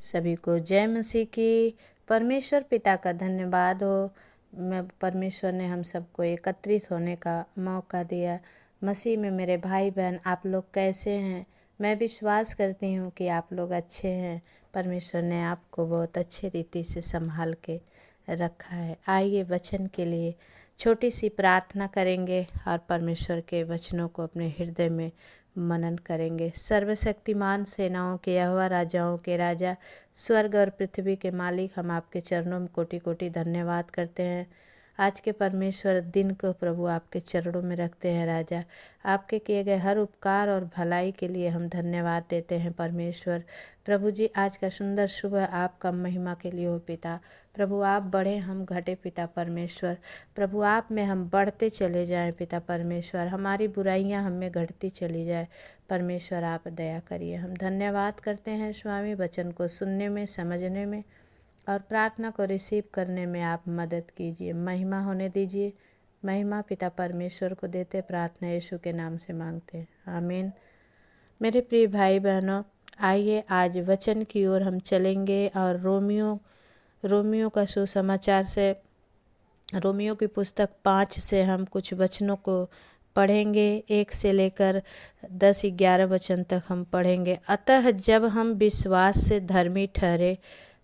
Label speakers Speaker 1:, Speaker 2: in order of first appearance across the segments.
Speaker 1: सभी को जय मसीह की। परमेश्वर पिता का धन्यवाद हो। परमेश्वर ने हम सबको एकत्रित होने का मौका दिया। मसीह में मेरे भाई बहन, आप लोग कैसे हैं? मैं विश्वास करती हूँ कि आप लोग अच्छे हैं। परमेश्वर ने आपको बहुत अच्छे रीति से संभाल के रखा है। आइए वचन के लिए छोटी सी प्रार्थना करेंगे और परमेश्वर के वचनों को अपने हृदय में मनन करेंगे। सर्वशक्तिमान सेनाओं के यहोवा, राजाओं के राजा, स्वर्ग और पृथ्वी के मालिक, हम आपके चरणों में कोटि कोटि धन्यवाद करते हैं। आज के परमेश्वर दिन को प्रभु आपके चरणों में रखते हैं। राजा, आपके किए गए हर उपकार और भलाई के लिए हम धन्यवाद देते हैं। परमेश्वर प्रभु जी, आज का सुंदर सुबह आपका महिमा के लिए हो पिता। प्रभु आप बढ़े, हम घटे पिता परमेश्वर। प्रभु आप में हम बढ़ते चले जाएं पिता परमेश्वर। हमारी बुराइयां हम में घटती चली जाए। परमेश्वर आप दया करिए। हम धन्यवाद करते हैं स्वामी, वचन को सुनने में, समझने में और प्रार्थना को रिसीव करने में आप मदद कीजिए। महिमा होने दीजिए। महिमा पिता परमेश्वर को देते, प्रार्थना यीशु के नाम से मांगते हैं, आमीन। मेरे प्रिय भाई बहनों, आइए आज वचन की ओर हम चलेंगे और रोमियो का सुसमाचार से, रोमियो की पुस्तक 5 से हम कुछ वचनों को पढ़ेंगे। 1 से लेकर 10-11 वचन तक हम पढ़ेंगे। अतः जब हम विश्वास से धर्मी ठहरे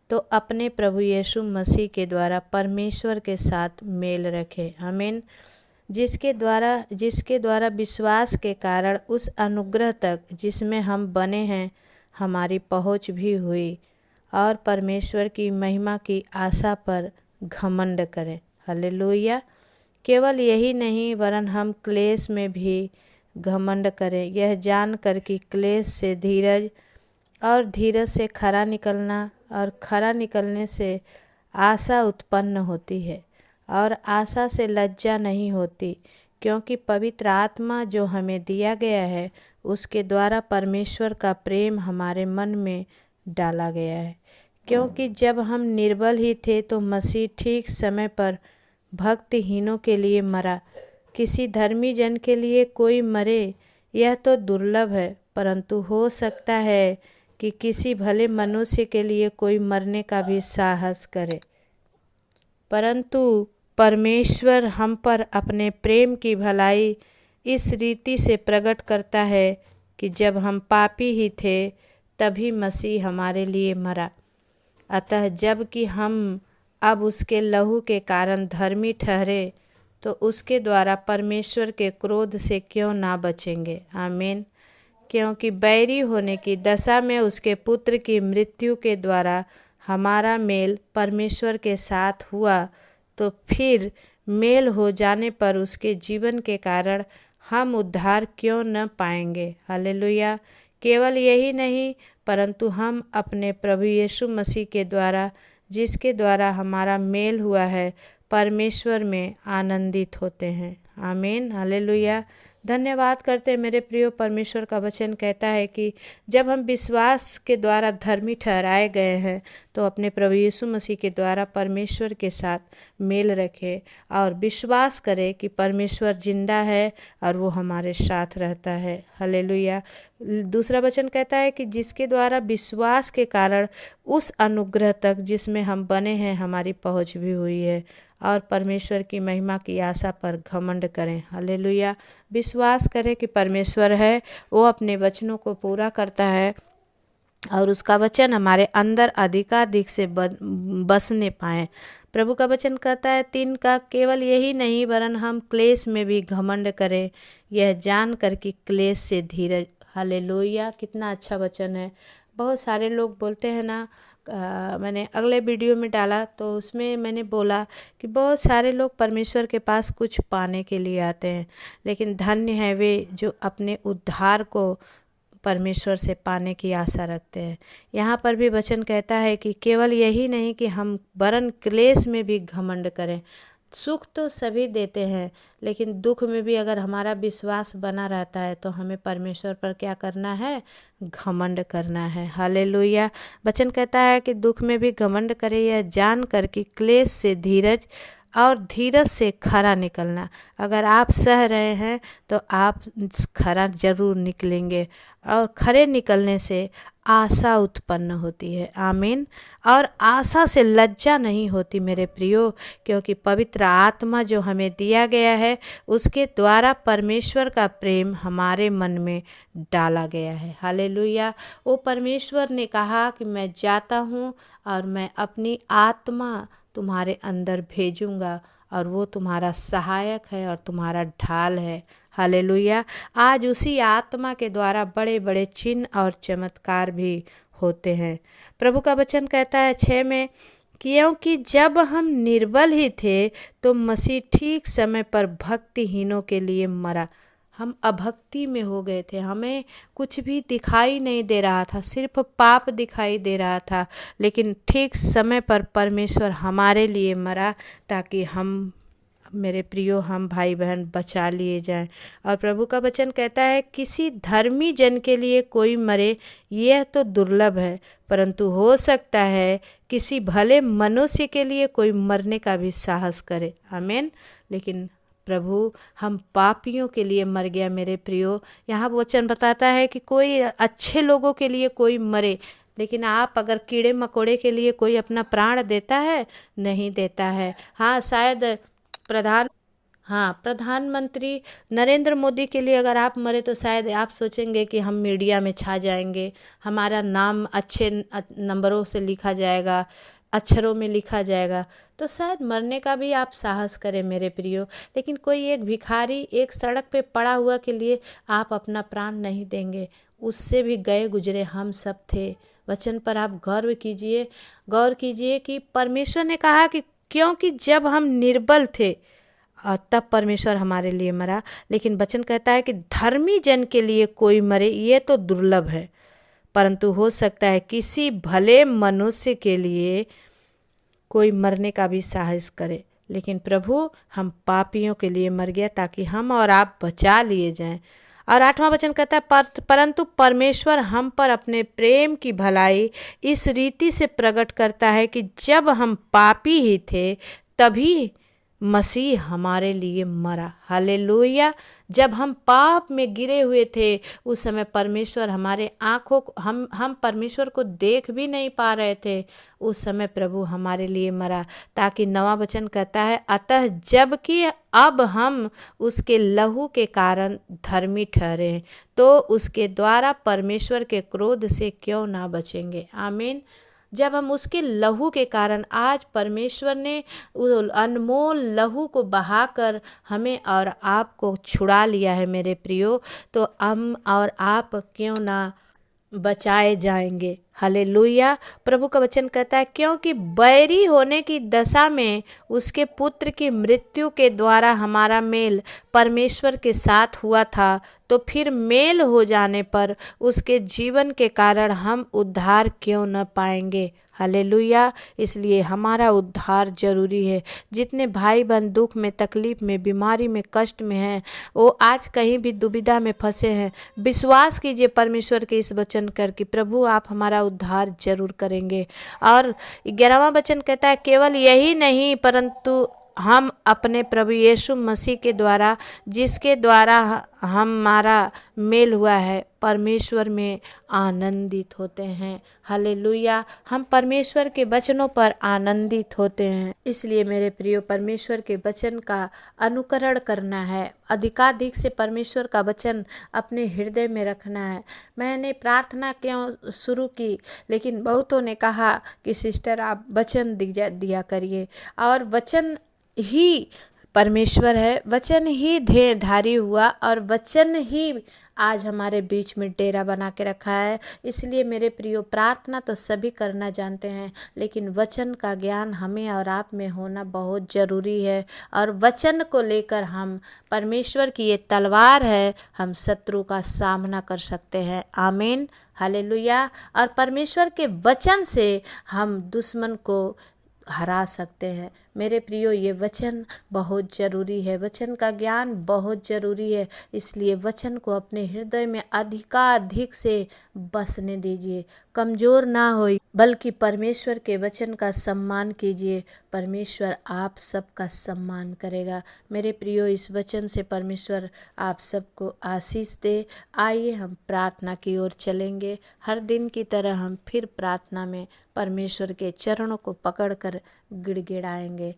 Speaker 1: तो अपने प्रभु यीशु मसीह के द्वारा परमेश्वर के साथ मेल रखें, आमीन। जिसके द्वारा विश्वास के कारण उस अनुग्रह तक जिसमें हम बने हैं हमारी पहुंच भी हुई, और परमेश्वर की महिमा की आशा पर घमंड करें। हालेलुया। केवल यही नहीं, वरन हम क्लेश में भी घमंड करें, यह जानकर कि क्लेश से धीरज, और धीरज से खरा निकलना, और खरा निकलने से आशा उत्पन्न होती है, और आशा से लज्जा नहीं होती, क्योंकि पवित्र आत्मा जो हमें दिया गया है उसके द्वारा परमेश्वर का प्रेम हमारे मन में डाला गया है। क्योंकि जब हम निर्बल ही थे तो मसीह ठीक समय पर भक्तहीनों के लिए मरा। किसी धर्मी जन के लिए कोई मरे यह तो दुर्लभ है, परंतु हो सकता है कि किसी भले मनुष्य के लिए कोई मरने का भी साहस करे। परंतु परमेश्वर हम पर अपने प्रेम की भलाई इस रीति से प्रकट करता है कि जब हम पापी ही थे तभी मसीह हमारे लिए मरा। अतः जबकि हम अब उसके लहू के कारण धर्मी ठहरे तो उसके द्वारा परमेश्वर के क्रोध से क्यों ना बचेंगे, आमीन। क्योंकि बैरी होने की दशा में उसके पुत्र की मृत्यु के द्वारा हमारा मेल परमेश्वर के साथ हुआ, तो फिर मेल हो जाने पर उसके जीवन के कारण हम उद्धार क्यों न पाएंगे। हालेलुया। केवल यही नहीं, परंतु हम अपने प्रभु यीशु मसीह के द्वारा, जिसके द्वारा हमारा मेल हुआ है, परमेश्वर में आनंदित होते हैं, आमीन। हालेलुया। धन्यवाद करते हैं मेरे प्रियो। परमेश्वर का वचन कहता है कि जब हम विश्वास के द्वारा धर्मी ठहराए गए हैं तो अपने प्रभु यीशु मसीह के द्वारा परमेश्वर के साथ मेल रखें और विश्वास करें कि परमेश्वर जिंदा है और वो हमारे साथ रहता है। हालेलुया। दूसरा वचन कहता है कि जिसके द्वारा विश्वास के कारण उस अनुग्रह तक जिसमें हम बने हैं हमारी पहुंच भी हुई है, और परमेश्वर की महिमा की आशा पर घमंड करें। हालेलुया। विश्वास करें कि परमेश्वर है, वो अपने वचनों को पूरा करता है और उसका वचन हमारे अंदर अधिकाधिक से बसने पाएँ। प्रभु का वचन कहता है 3 का, केवल यही नहीं वरन हम क्लेश में भी घमंड करें, यह जान कर कि क्लेश से धीरज। हालेलुया। कितना अच्छा वचन है। बहुत सारे लोग बोलते हैं ना, मैंने अगले वीडियो में डाला तो उसमें मैंने बोला कि बहुत सारे लोग परमेश्वर के पास कुछ पाने के लिए आते हैं, लेकिन धन्य है वे जो अपने उद्धार को परमेश्वर से पाने की आशा रखते हैं। यहाँ पर भी वचन कहता है कि केवल यही नहीं कि हम वरन क्लेश में भी घमंड करें। सुख तो सभी देते हैं, लेकिन दुख में भी अगर हमारा विश्वास बना रहता है तो हमें परमेश्वर पर क्या करना है? घमंड करना है। हालेलुया। वचन कहता है कि दुख में भी घमंड करें, यह जान कर कि क्लेश से धीरज, और धीरज से खरा निकलना। अगर आप सह रहे हैं तो आप खरा जरूर निकलेंगे, और खरे निकलने से आशा उत्पन्न होती है। आमीन। और आशा से लज्जा नहीं होती मेरे प्रियो, क्योंकि पवित्र आत्मा जो हमें दिया गया है उसके द्वारा परमेश्वर का प्रेम हमारे मन में डाला गया है। हालेलुया। वो परमेश्वर ने कहा कि मैं जाता हूँ और मैं अपनी आत्मा तुम्हारे अंदर भेजूंगा, और वो तुम्हारा सहायक है और तुम्हारा ढाल है। हालेलुया। आज उसी आत्मा के द्वारा बड़े बड़े चिन्ह और चमत्कार भी होते हैं। प्रभु का वचन कहता है 6 में, क्योंकि जब हम निर्बल ही थे तो मसीह ठीक समय पर भक्तिहीनों के लिए मरा। हम अभक्ति में हो गए थे, हमें कुछ भी दिखाई नहीं दे रहा था, सिर्फ पाप दिखाई दे रहा था, लेकिन ठीक समय पर परमेश्वर हमारे लिए मरा ताकि हम, मेरे प्रियो, हम भाई बहन बचा लिए जाएं। और प्रभु का वचन कहता है किसी धर्मी जन के लिए कोई मरे यह तो दुर्लभ है, परंतु हो सकता है किसी भले मनुष्य के लिए कोई मरने का भी साहस करे। आमीन। लेकिन प्रभु हम पापियों के लिए मर गया मेरे प्रियो। यहाँ वचन बताता है कि कोई अच्छे लोगों के लिए कोई मरे, लेकिन आप अगर कीड़े मकोड़े के लिए कोई अपना प्राण देता है? नहीं देता है। हाँ, शायद प्रधानमंत्री नरेंद्र मोदी के लिए अगर आप मरे तो शायद आप सोचेंगे कि हम मीडिया में छा जाएंगे, हमारा नाम अच्छे नंबरों से लिखा जाएगा, अक्षरों में लिखा जाएगा, तो शायद मरने का भी आप साहस करें मेरे प्रियो। लेकिन कोई एक भिखारी एक सड़क पे पड़ा हुआ के लिए आप अपना प्राण नहीं देंगे। उससे भी गए गुजरे हम सब थे। वचन पर आप गौर कीजिए कि परमेश्वर ने कहा कि क्योंकि जब हम निर्बल थे और तब परमेश्वर हमारे लिए मरा। लेकिन वचन कहता है कि धर्मी जन के लिए कोई मरे ये तो दुर्लभ है, परंतु हो सकता है किसी भले मनुष्य के लिए कोई मरने का भी साहस करे। लेकिन प्रभु हम पापियों के लिए मर गया ताकि हम और आप बचा लिए जाएं। और 8वां वचन कहता है परंतु परमेश्वर हम पर अपने प्रेम की भलाई इस रीति से प्रकट करता है कि जब हम पापी ही थे तभी मसीह हमारे लिए मरा। हालेलुया। जब हम पाप में गिरे हुए थे उस समय परमेश्वर हमारे आँखों को, हम परमेश्वर को देख भी नहीं पा रहे थे, उस समय प्रभु हमारे लिए मरा ताकि 9वां वचन कहता है अतः जबकि अब हम उसके लहू के कारण धर्मी ठहरे हैं तो उसके द्वारा परमेश्वर के क्रोध से क्यों ना बचेंगे। आमीन। जब हम उसके लहू के कारण, आज परमेश्वर ने अनमोल लहू को बहाकर हमें और आपको छुड़ा लिया है मेरे प्रियो, तो हम और आप क्यों ना बचाए जाएंगे। हालेलुया। प्रभु का वचन कहता है क्योंकि बैरी होने की दशा में उसके पुत्र की मृत्यु के द्वारा हमारा मेल परमेश्वर के साथ हुआ था, तो फिर मेल हो जाने पर उसके जीवन के कारण हम उद्धार क्यों न पाएंगे। हालेलुया। इसलिए हमारा उद्धार जरूरी है। जितने भाई बहन दुख में, तकलीफ में, बीमारी में, कष्ट में हैं, वो आज कहीं भी दुविधा में फंसे हैं, विश्वास कीजिए परमेश्वर के इस वचन कर कि प्रभु आप हमारा उद्धार जरूर करेंगे। और 11वां वचन कहता है केवल यही नहीं परंतु हम अपने प्रभु यीशु मसीह के द्वारा, जिसके द्वारा हमारा मेल हुआ है, परमेश्वर में आनंदित होते हैं। हालेलुया। हम परमेश्वर के वचनों पर आनंदित होते हैं। इसलिए मेरे प्रियो, परमेश्वर के वचन का अनुकरण करना है, अधिकाधिक से परमेश्वर का वचन अपने हृदय में रखना है। मैंने प्रार्थना क्यों शुरू की, लेकिन बहुतों ने कहा कि सिस्टर आप वचन दिया करिए, और वचन ही परमेश्वर है, वचन ही देहधारी हुआ और वचन ही आज हमारे बीच में डेरा बना के रखा है। इसलिए मेरे प्रियो, प्रार्थना तो सभी करना जानते हैं, लेकिन वचन का ज्ञान हमें और आप में होना बहुत ज़रूरी है। और वचन को लेकर हम, परमेश्वर की ये तलवार है, हम शत्रु का सामना कर सकते हैं। आमीन। हालेलुया। और परमेश्वर के वचन से हम दुश्मन को हरा सकते हैं। मेरे प्रियो, ये वचन बहुत ज़रूरी है, वचन का ज्ञान बहुत ज़रूरी है। इसलिए वचन को अपने हृदय में अधिकाधिक से बसने दीजिए, कमज़ोर ना हो, बल्कि परमेश्वर के वचन का सम्मान कीजिए। परमेश्वर आप सबका सम्मान करेगा। मेरे प्रियो, इस वचन से परमेश्वर आप सबको आशीष दे। आइए हम प्रार्थना की ओर चलेंगे। हर दिन की तरह हम फिर प्रार्थना में परमेश्वर के चरणों को पकड़कर गिड़गिड़ाएंगे।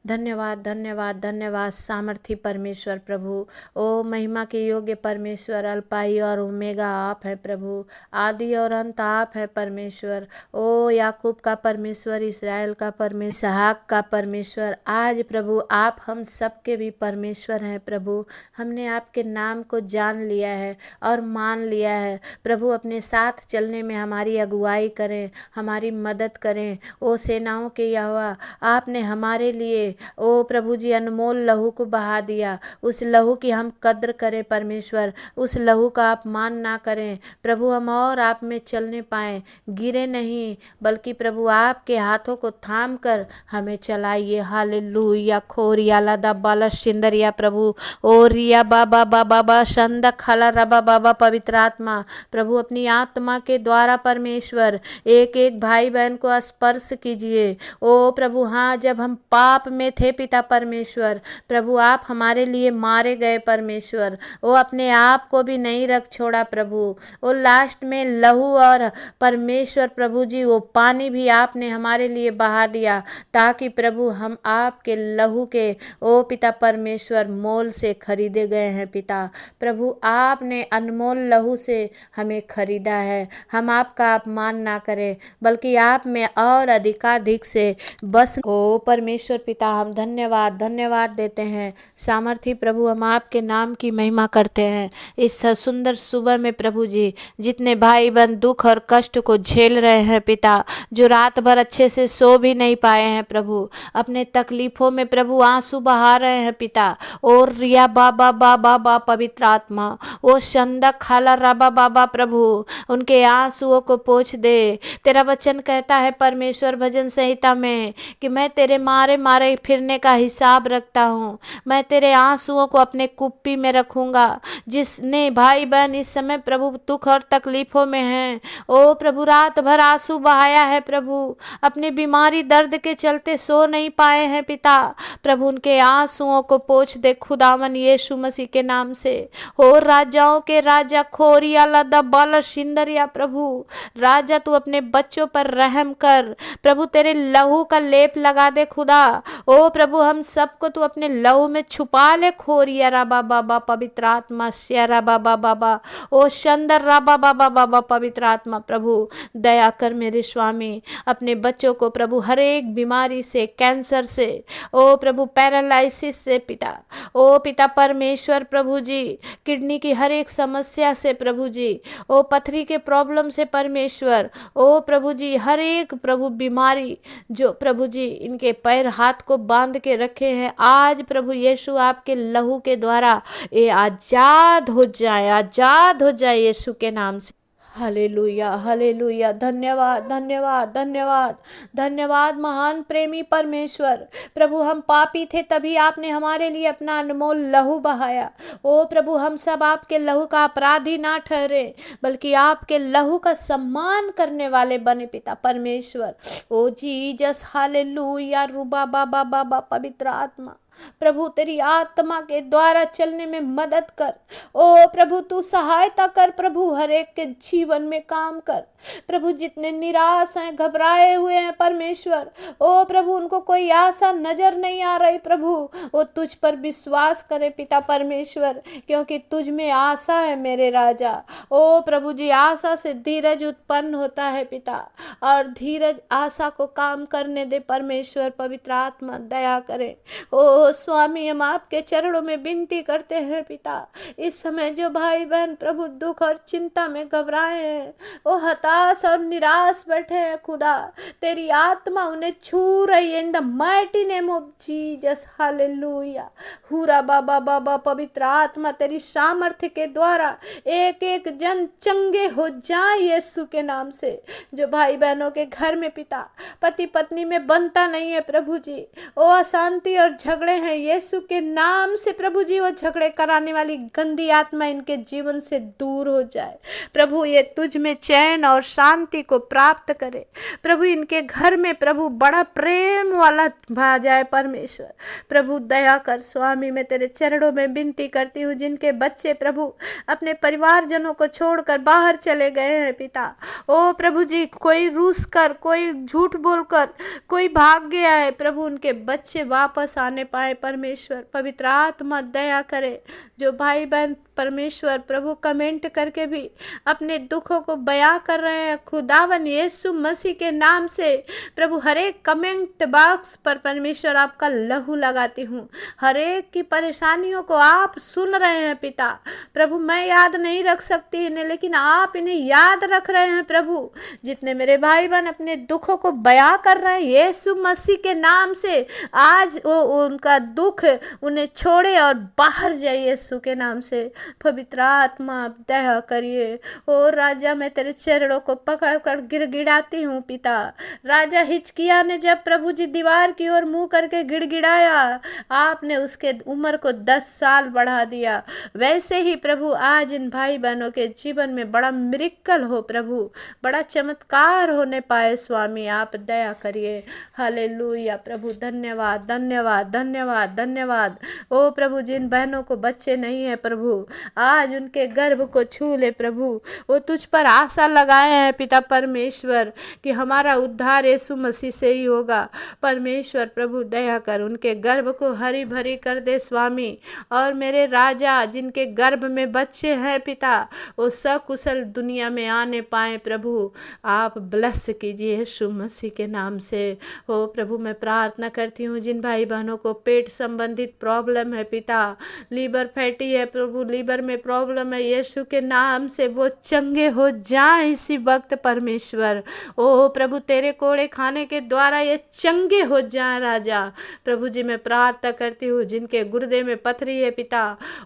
Speaker 1: धन्यवाद, धन्यवाद, धन्यवाद सामर्थी परमेश्वर प्रभु। ओ महिमा के योग्य परमेश्वर, अल्पाई और ओमेगा आप हैं प्रभु, आदि और अंत आप हैं परमेश्वर। ओ याकूब का परमेश्वर, इस्राएल का परमेश्वर, इसहाक का परमेश्वर, आज प्रभु आप हम सबके भी परमेश्वर हैं प्रभु। हमने आपके नाम को जान लिया है और मान लिया है प्रभु। अपने साथ चलने में हमारी अगुवाई करें, हमारी मदद करें। ओ सेनाओं के यहोवा, आपने हमारे लिए ओ प्रभु जी अनमोल लहू को बहा दिया। उस लहू की हम कद्र करें परमेश्वर, उस लहू का अपमान ना करें प्रभु। हम और आप में चलने पाएँ, गिरे नहीं, बल्कि प्रभु आपके हाथों को थाम कर हमें चलाइए। हालेलुया। खोरिया लादा बाला सिंदरिया प्रभु, ओ रिया बाबा बाबा बा शंदा खाला रबा बाबा। पवित्र आत्मा प्रभु अपनी आत्मा के द्वारा परमेश्वर एक एक भाई बहन को स्पर्श कीजिए। ओ प्रभु, हाँ, जब हम पाप में थे पिता परमेश्वर, प्रभु आप हमारे लिए मारे गए परमेश्वर। वो अपने आप को भी नहीं रख छोड़ा प्रभु। वो लास्ट में लहू और परमेश्वर प्रभु जी वो पानी भी आपने हमारे लिए बहा दिया, ताकि प्रभु हम आपके लहू के ओ पिता परमेश्वर मोल से खरीदे गए हैं पिता। प्रभु आपने अनमोल लहू से हमें खरीदा है। हम आपका अपमान ना करें, बल्कि आप में और अधिकाधिक से बस। ओ परमेश्वर पिता, हम धन्यवाद धन्यवाद देते हैं सामर्थी प्रभु। हम आपके नाम की महिमा करते हैं इस सुंदर सुबह में प्रभु जी। जितने भाई बहन दुख और कष्ट को झेल रहे हैं पिता, जो रात भर अच्छे से सो भी नहीं पाए हैं प्रभु, अपने तकलीफों में प्रभु आंसू बहा रहे हैं पिता। और रिया बाबा बाबा बा पवित्र आत्मा, वो शंदा खाला राबा बाबा प्रभु, उनके आंसुओं को पोंछ दे। तेरा वचन कहता है परमेश्वर भजन संहिता में कि मैं तेरे मारे मारे फिरने का हिसाब रखता हूँ, मैं तेरे आंसुओं को अपने कुप्पी में रखूँगा। जिसने भाई बहन इस समय प्रभु दुख और तकलीफ़ों में हैं, ओ प्रभु रात भर आंसू बहाया है प्रभु, अपनी बीमारी दर्द के चलते सो नहीं पाए हैं पिता, प्रभु उनके आंसुओं को पोंछ दे खुदावन यीशु मसीह के नाम से। हो राजाओं के राजा खोरिया लदा बाला सिंदरिया प्रभु, राजा तू अपने बच्चों पर रहम कर प्रभु, तेरे लहू का लेप लगा दे खुदा। ओ प्रभु हम सबको तू अपने लहू में छुपा ले। खोरिया राबा बाबा पवित्र आत्मा, श्या राबा बाबा बा, ओ शंदर राबा बाबा बाबा पवित्र आत्मा प्रभु दया कर मेरे स्वामी। अपने बच्चों को प्रभु हर एक बीमारी से, कैंसर से, ओ प्रभु पैरालाइसिस से पिता, ओ पिता परमेश्वर प्रभु जी, किडनी की हर एक समस्या से प्रभु जी, ओ पथरी के प्रॉब्लम से परमेश्वर, ओ प्रभु जी हर एक प्रभु बीमारी जो प्रभु जी इनके पैर हाथ को बांध के रखे हैं, आज प्रभु यीशु आपके लहू के द्वारा ये आजाद हो जाए, आजाद हो जाए यीशु के नाम से। Hallelujah hallelujah. धन्यवाद धन्यवाद धन्यवाद धन्यवाद महान प्रेमी परमेश्वर प्रभु। हम पापी थे तभी आपने हमारे लिए अपना अनमोल लहू बहाया। ओ प्रभु हम सब आपके लहू का अपराधी ना ठहरे, बल्कि आपके लहू का सम्मान करने वाले बने पिता परमेश्वर। ओ जीसस हालेलुया। रूबा बाबा बाबा पवित्र आत्मा प्रभु तेरी आत्मा के द्वारा चलने में मदद कर। ओ प्रभु तू सहायता कर प्रभु, हर एक के जीवन में काम कर प्रभु। जितने निराश हैं, घबराए हुए हैं परमेश्वर, ओ प्रभु उनको कोई आशा नजर नहीं आ रही प्रभु, वो तुझ पर विश्वास करे पिता परमेश्वर, क्योंकि तुझ में आशा है मेरे राजा। ओ प्रभु जी आशा से धीरज उत्पन्न होता है पिता, और धीरज आशा को काम करने दे परमेश्वर। पवित्र आत्मा दया करे। ओ ओ स्वामी, हम आपके चरणों में विनती करते हैं पिता, इस समय जो भाई बहन प्रभु दुख और चिंता में घबराए हैं, वो हताश और निराश बैठे हैं खुदा, तेरी आत्मा उन्हें छू रही है in the mighty name of Jesus, hallelujah. हुरा बाबा बाबा, पवित्र आत्मा तेरी सामर्थ्य के द्वारा एक एक जन चंगे हो जाए यीशु के नाम से। जो भाई बहनों के घर में पिता पति पत्नी में बनता नहीं है प्रभु जी, वो अशांति और झगड़े हैं, यीशु के नाम से प्रभु जी वो झगड़े कराने वाली गंदी आत्मा इनके जीवन से दूर हो जाए प्रभु। ये तुझ में चैन और शांति को प्राप्त करे प्रभु। इनके घर में प्रभु बड़ा प्रेम वाला भा जाए परमेश्वर। प्रभु दया कर स्वामी, मैं तेरे चरणों में विनती करती हूँ, जिनके बच्चे प्रभु अपने परिवारजनों को छोड़कर बाहर चले गए हैं पिता, ओ प्रभु जी, कोई रूस कर, कोई झूठ बोलकर, कोई भाग गया है प्रभु, उनके बच्चे वापस आने पाए परमेश्वर। पवित्र आत्मा दया करे। जो भाई बहन परमेश्वर प्रभु कमेंट करके भी अपने दुखों को बयां कर रहे हैं, खुदावन यीशु मसीह के नाम से प्रभु हर एक कमेंट बॉक्स पर परमेश्वर आपका लहू लगाती हूँ। हर एक की परेशानियों को आप सुन रहे हैं पिता प्रभु। मैं याद नहीं रख सकती इन्हें, लेकिन आप इन्हें याद रख रहे हैं प्रभु। जितने मेरे भाई बहन अपने दुखों को बयां कर रहे हैं यीशु मसीह के नाम से, आज वो उनका दुख उन्हें छोड़े और बाहर जाए यीशु के नाम से। पवित्र आत्मा आप दया करिए। ओ राजा, मैं तेरे चरणों को पकड़ कर गिड़गिड़ाती हूँ पिता। राजा हिजकिय्याह ने जब प्रभु जी दीवार की ओर मुंह करके गिड़गिड़ाया, आपने उसके उम्र को 10 साल बढ़ा दिया। वैसे ही प्रभु आज इन भाई बहनों के जीवन में बड़ा मिरेकल हो प्रभु, बड़ा चमत्कार होने पाए स्वामी, आप दया करिए। हालेलुया प्रभु, धन्यवाद धन्यवाद धन्यवाद धन्यवाद। ओ प्रभु, जिन बहनों को बच्चे नहीं है प्रभु, आज उनके गर्भ को छू ले प्रभु। वो तुझ पर आशा लगाए हैं पिता परमेश्वर कि हमारा उद्धार यीशु मसीह से ही होगा। परमेश्वर प्रभु दया कर, उनके गर्भ को हरी भरी कर दे स्वामी। और मेरे राजा, जिनके गर्भ में बच्चे हैं पिता, वो सकुशल दुनिया में आने पाए प्रभु, आप ब्लेस कीजिए यीशु मसीह के नाम से। हो प्रभु, मैं प्रार्थना करती हूँ, जिन भाई बहनों को पेट संबंधित प्रॉब्लम है पिता, लीवर फैटी है प्रभु, लीवर में प्रॉब्लम है, यीशु के नाम से वो चंगे हो जाए इसी वक्त परमेश्वर। ओ प्रभु, तेरे कोड़े खाने के द्वारा ये चंगे हो जाए राजा। प्रभु जी, मैं प्रार्थना करती हूँ, जिनके गुर्दे में पथरी है पिता,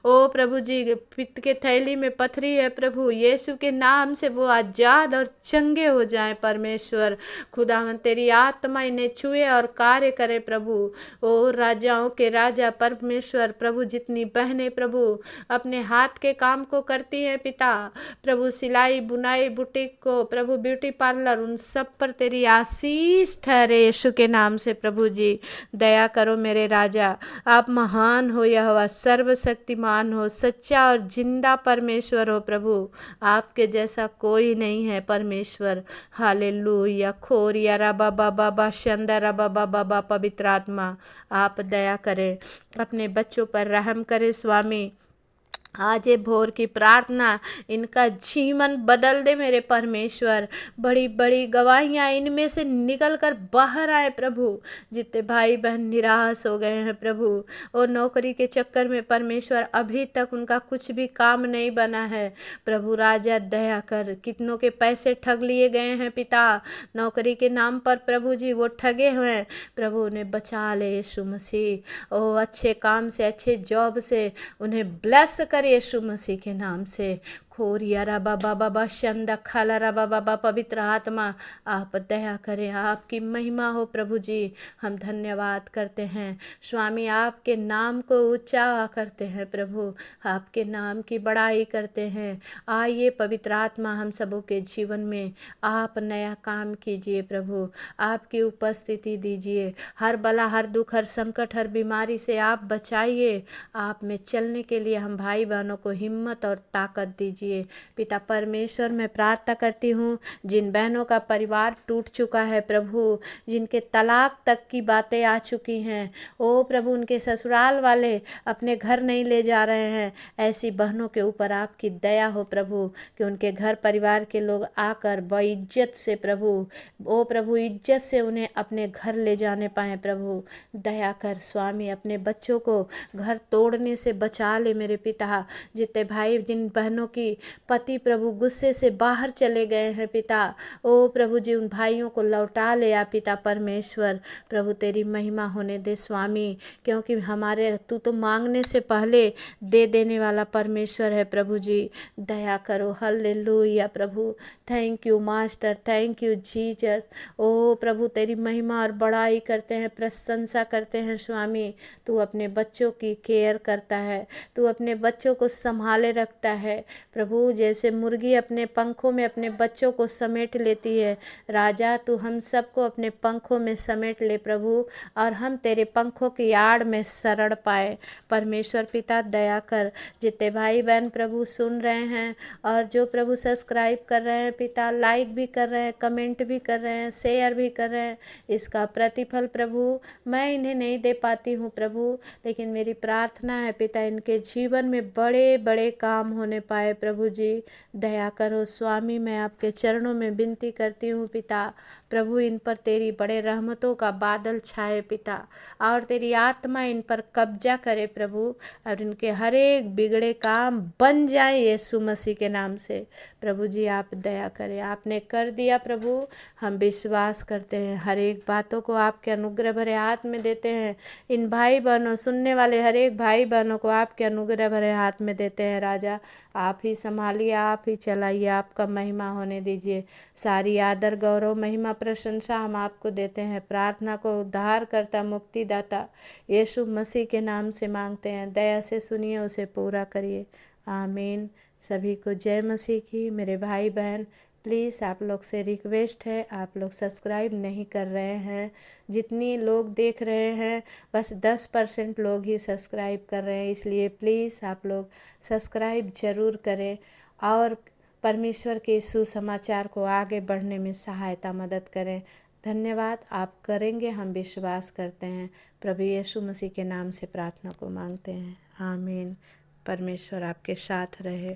Speaker 1: ओ प्रभु जी, पित्त के थैली में पथरी है प्रभु, यीशु के नाम से वो आजाद और चंगे हो जाए परमेश्वर। खुदावन तेरी आत्मा इन्हें छुए और कार्य करे प्रभु। ओ राजाओं के राजा परमेश्वर प्रभु, जितनी बहनें प्रभु अपने हाथ के काम को करती हैं पिता प्रभु, सिलाई बुनाई बुटीक को प्रभु, ब्यूटी पार्लर, उन सब पर तेरी आशीष ठहरे यीशु के नाम से। प्रभु जी दया करो मेरे राजा, आप महान हो, यहोवा सर्वशक्तिमान हो, सच्चा और जिंदा परमेश्वर हो प्रभु, आपके जैसा कोई नहीं है परमेश्वर। हालेलुया। खोरिया रबा बाबा बा शंदा रबा बाबा बा, पवित्र आत्मा आप दया करें, अपने बच्चों पर रहम करें स्वामी। आज ये भोर की प्रार्थना, इनका जीवन बदल दे मेरे परमेश्वर। बड़ी बड़ी गवाहियाँ इनमें से निकल कर बाहर आए प्रभु। जितने भाई बहन निराश हो गए हैं प्रभु, और नौकरी के चक्कर में परमेश्वर अभी तक उनका कुछ भी काम नहीं बना है प्रभु, राजा दया कर। कितनों के पैसे ठग लिए गए हैं पिता, नौकरी के नाम पर प्रभु जी वो ठगे हुए हैं प्रभु, उन्हें बचा ले यीशु मसीह। ओ अच्छे काम से, अच्छे जॉब से उन्हें ब्लेस कर यीशु मसीह के नाम से। खोरिया रबा बाबा बा शंदा खाला रबा बाबा, पवित्र आत्मा आप दया करें, आपकी महिमा हो प्रभु जी। हम धन्यवाद करते हैं स्वामी, आपके नाम को ऊंचा करते हैं प्रभु, आपके नाम की बड़ाई करते हैं। आइए पवित्र आत्मा, हम सबों के जीवन में आप नया काम कीजिए प्रभु, आपकी उपस्थिति दीजिए। हर बला, हर दुख, हर संकट, हर बीमारी से आप बचाइए। आप में चलने के लिए हम भाई बहनों को हिम्मत और ताकत दीजिए दीजिए। पिता परमेश्वर, मैं प्रार्थना करती हूँ जिन बहनों का परिवार टूट चुका है प्रभु, जिनके तलाक तक की बातें आ चुकी हैं, ओ प्रभु उनके ससुराल वाले अपने घर नहीं ले जा रहे हैं, ऐसी बहनों के ऊपर आपकी दया हो प्रभु, कि उनके घर परिवार के लोग आकर बेइज्जत से प्रभु, ओ प्रभु इज्जत से उन्हें अपने घर ले जाने पाएँ प्रभु। दया कर स्वामी, अपने बच्चों को घर तोड़ने से बचा ले मेरे पिता। जितने भाई जिन बहनों की पति प्रभु गुस्से से बाहर चले गए हैं पिता, ओ प्रभु जी उन भाइयों को लौटा ले आ पिता परमेश्वर। प्रभु तेरी महिमा होने दे स्वामी, क्योंकि हमारे तू तो मांगने से पहले दे देने वाला परमेश्वर है प्रभु जी। दया करो, हालेलुया प्रभु। Thank you master, thank you Jesus. ओ प्रभु तेरी महिमा और बड़ाई करते हैं, प्रशंसा करते हैं स्वामी। तू अपने बच्चों की केयर करता है, तू अपने बच्चों को संभाले रखता है प्रभु। जैसे मुर्गी अपने पंखों में अपने बच्चों को समेट लेती है, राजा तू हम सबको अपने पंखों में समेट ले प्रभु, और हम तेरे पंखों की आड़ में शरण पाए परमेश्वर पिता। दया कर, जितने भाई बहन प्रभु सुन रहे हैं और जो प्रभु सब्सक्राइब कर रहे हैं पिता, लाइक भी कर रहे हैं, कमेंट भी कर रहे हैं, शेयर भी कर रहे हैं, इसका प्रतिफल प्रभु मैं इन्हें नहीं दे पाती हूँ प्रभु, लेकिन मेरी प्रार्थना है पिता इनके जीवन में बड़े बड़े काम होने पाए प्रभु जी। दया करो स्वामी, मैं आपके चरणों में विनती करती हूँ पिता। प्रभु इन पर तेरी बड़े रहमतों का बादल छाए पिता, और तेरी आत्मा इन पर कब्जा करे प्रभु, और इनके हर एक बिगड़े काम बन जाए यीशु मसीह के नाम से। प्रभु जी आप दया करें, आपने कर दिया प्रभु, हम विश्वास करते हैं, हर एक बातों को आपके अनुग्रह भरे हाथ में देते हैं। इन भाई बहनों, सुनने वाले हर एक भाई बहनों को आपके अनुग्रह भरे हाथ में देते हैं राजा। आप ही संभालिए, आप ही चलाइए, आपका महिमा होने दीजिए। सारी आदर गौरव महिमा प्रशंसा हम आपको देते हैं। प्रार्थना को उद्धार करता मुक्तिदाता यीशु मसीह के नाम से मांगते हैं, दया से सुनिए, उसे पूरा करिए, आमीन। सभी को जय मसीह की। मेरे भाई बहन प्लीज़ आप लोग से रिक्वेस्ट है, आप लोग सब्सक्राइब नहीं कर रहे हैं। जितनी लोग देख रहे हैं बस 10% लोग ही सब्सक्राइब कर रहे हैं, इसलिए प्लीज़ आप लोग सब्सक्राइब ज़रूर करें और परमेश्वर के सुसमाचार को आगे बढ़ने में सहायता मदद करें। धन्यवाद, आप करेंगे, हम विश्वास करते हैं। प्रभु यीशु मसीह के नाम से प्रार्थना को मांगते हैं, आमीन। परमेश्वर आपके साथ रहे।